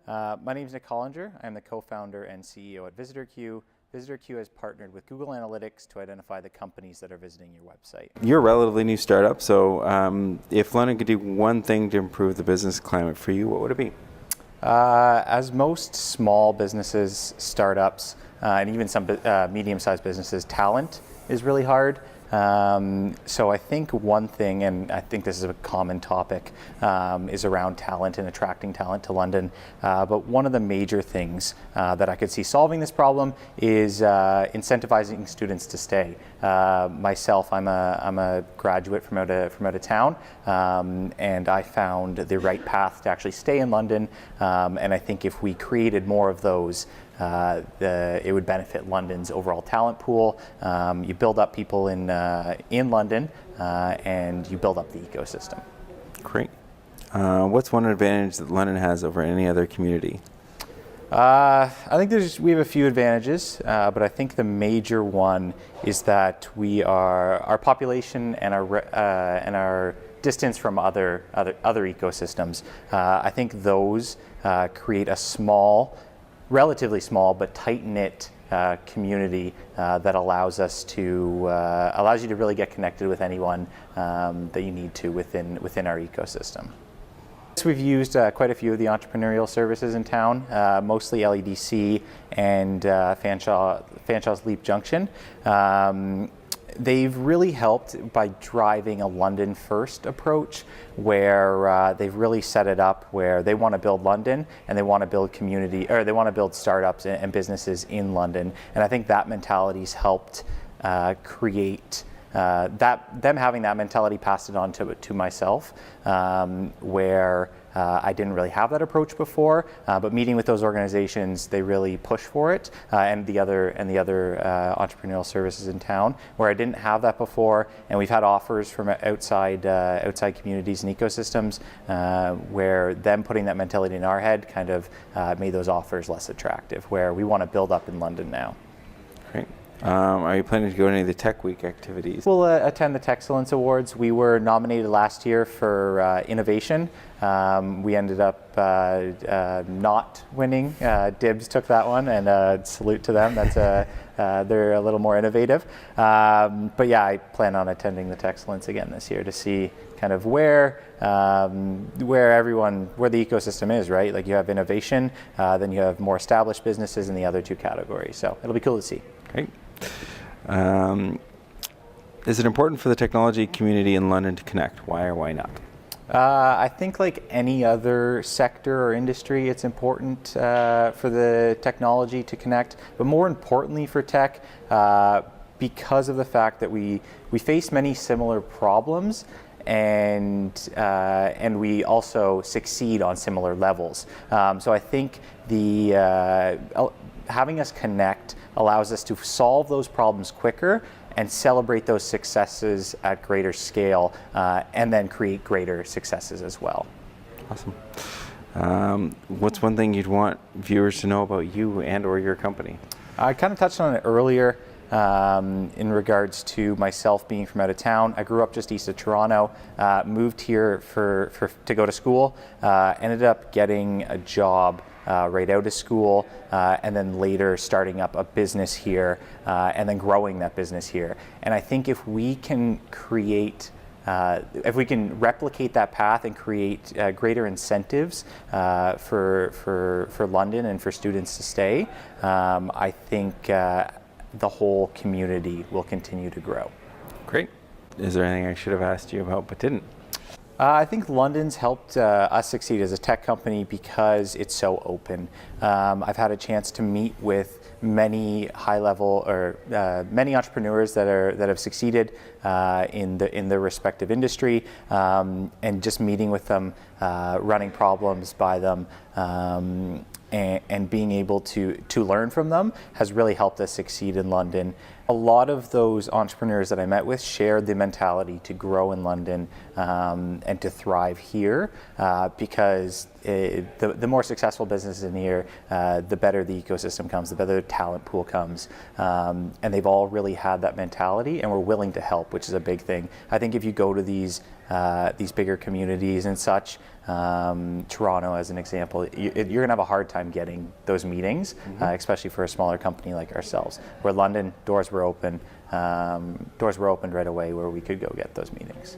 My name is Nick Hollinger. I'm the co-founder and CEO at VisitorQ. VisitorQ has partnered with Google Analytics to identify the companies that are visiting your website. You're a relatively new startup, so if London could do one thing to improve the business climate for you, what would it be? As most small businesses, startups, and even some medium-sized businesses, talent is really hard. So I think one thing, and I think this is a common topic, is around talent and attracting talent to London. But one of the major things that I could see solving this problem is incentivizing students to stay. Myself, I'm a graduate from out of town, and I found the right path to actually stay in London. And I think if we created more of those, it would benefit London's overall talent pool. You build up people in London, and you build up the ecosystem. Great. What's one advantage that London has over any other community? I think we have a few advantages, but I think the major one is that our population and our distance from other ecosystems. I think those create a relatively small but tight-knit community that allows you to really get connected with anyone that you need to within our ecosystem. We've used quite a few of the entrepreneurial services in town, mostly LEDC and Fanshawe's Leap Junction. They've really helped by driving a London first approach, where they've really set it up where they want to build London and they want to build they want to build startups and businesses in London. And I think that mentality's helped create them having that mentality, passed it on to myself, where I didn't really have that approach before, but meeting with those organizations, they really push for it, and the other entrepreneurial services in town, where I didn't have that before, and we've had offers from outside communities and ecosystems, where them putting that mentality in our head kind of made those offers less attractive, where we want to build up in London now. Great. Are you planning to go to any of the Tech Week activities? We'll attend the Techaliance Awards. We were nominated last year for innovation. We ended up not winning. Dibs took that one, and salute to them. They're a little more innovative. But yeah, I plan on attending the Techaliance again this year to see kind of where the ecosystem is, right? Like, you have innovation, then you have more established businesses in the other two categories. So it'll be cool to see. Great. Is it important for the technology community in London to connect? Why or why not? I think, like any other sector or industry, it's important for the technology to connect, but more importantly for tech, because of the fact that we face many similar problems, and we also succeed on similar levels. So I think having us connect allows us to solve those problems quicker and celebrate those successes at greater scale, and then create greater successes as well. Awesome. What's one thing you'd want viewers to know about you and or your company? I kind of touched on it earlier in regards to myself being from out of town. I grew up just east of Toronto, moved here to go to school, ended up getting a job right out of school, and then later starting up a business here, and then growing that business here. And I think if we can replicate that path and create greater incentives for London and for students to stay, I think the whole community will continue to grow. Great. Is there anything I should have asked you about but didn't? I think London's helped us succeed as a tech company because it's so open. I've had a chance to meet with many high-level or many entrepreneurs that have succeeded in their respective industry, and just meeting with them, running problems by them, and being able to learn from them has really helped us succeed in London. A lot of those entrepreneurs that I met with shared the mentality to grow in London and to thrive here, because the more successful businesses in here, the better the ecosystem comes, the better the talent pool comes, and they've all really had that mentality and were willing to help, which is a big thing. I think if you go to these these bigger communities and such. Toronto, as an example, you're going to have a hard time getting those meetings, especially for a smaller company like ourselves. Where London, doors were opened right away where we could go get those meetings.